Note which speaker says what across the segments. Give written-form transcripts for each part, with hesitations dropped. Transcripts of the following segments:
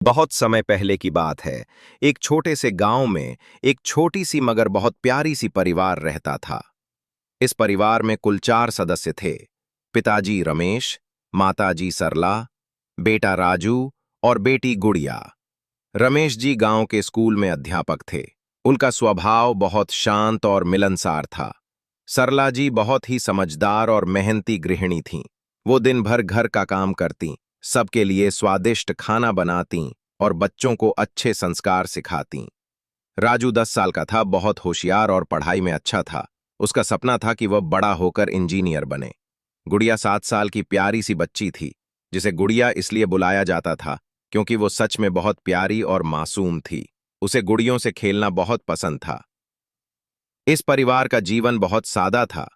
Speaker 1: बहुत समय पहले की बात है। एक छोटे से गांव में एक छोटी सी मगर बहुत प्यारी सी परिवार रहता था। इस परिवार में कुल 4 सदस्य थे। पिताजी रमेश, माताजी सरला, बेटा राजू और बेटी गुड़िया। रमेश जी गांव के स्कूल में अध्यापक थे। उनका स्वभाव बहुत शांत और मिलनसार था। सरला जी बहुत ही समझदार और मेहनती गृहिणी थीं। वो दिन भर घर का काम करतीं, सबके लिए स्वादिष्ट खाना बनातीं और बच्चों को अच्छे संस्कार सिखातीं। राजू 10 साल का था, बहुत होशियार और पढ़ाई में अच्छा था। उसका सपना था कि वह बड़ा होकर इंजीनियर बने। गुड़िया 7 साल की प्यारी सी बच्ची थी, जिसे गुड़िया इसलिए बुलाया जाता था क्योंकि वो सच में बहुत प्यारी और मासूम थी। उसे गुड़ियों से खेलना बहुत पसंद था। इस परिवार का जीवन बहुत सादा था,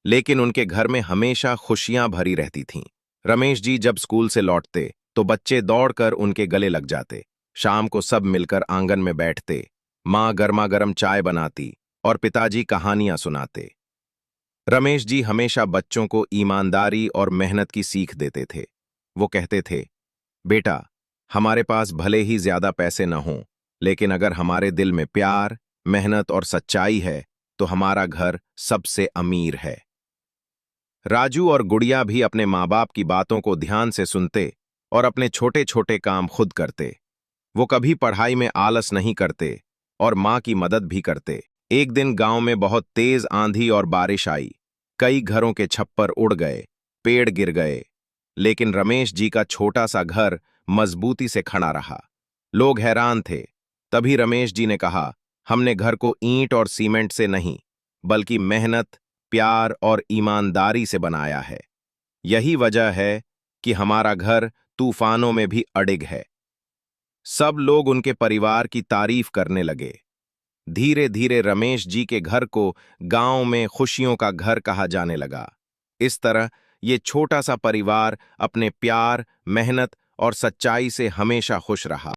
Speaker 1: लेकिन उनके घर में हमेशा खुशियां भरी रहती थीं। रमेश जी जब स्कूल से लौटते तो बच्चे दौड़कर उनके गले लग जाते। शाम को सब मिलकर आंगन में बैठते। माँ गर्मा गर्म चाय बनाती और पिताजी कहानियां सुनाते। रमेश जी हमेशा बच्चों को ईमानदारी और मेहनत की सीख देते थे। वो कहते थे, बेटा, हमारे पास भले ही ज्यादा पैसे न हों, लेकिन अगर हमारे दिल में प्यार, मेहनत और सच्चाई है तो हमारा घर सबसे अमीर है। राजू और गुड़िया भी अपने माँ बाप की बातों को ध्यान से सुनते और अपने छोटे छोटे काम खुद करते। वो कभी पढ़ाई में आलस नहीं करते और माँ की मदद भी करते। एक दिन गांव में बहुत तेज आंधी और बारिश आई। कई घरों के छप्पर उड़ गए, पेड़ गिर गए, लेकिन रमेश जी का छोटा सा घर मजबूती से खड़ा रहा। लोग हैरान थे। तभी रमेश जी ने कहा, हमने घर को ईंट और सीमेंट से नहीं, बल्कि मेहनत, प्यार और ईमानदारी से बनाया है। यही वजह है कि हमारा घर तूफानों में भी अडिग है। सब लोग उनके परिवार की तारीफ करने लगे। धीरे धीरे रमेश जी के घर को गांव में खुशियों का घर कहा जाने लगा। इस तरह ये छोटा सा परिवार अपने प्यार, मेहनत और सच्चाई से हमेशा खुश रहा।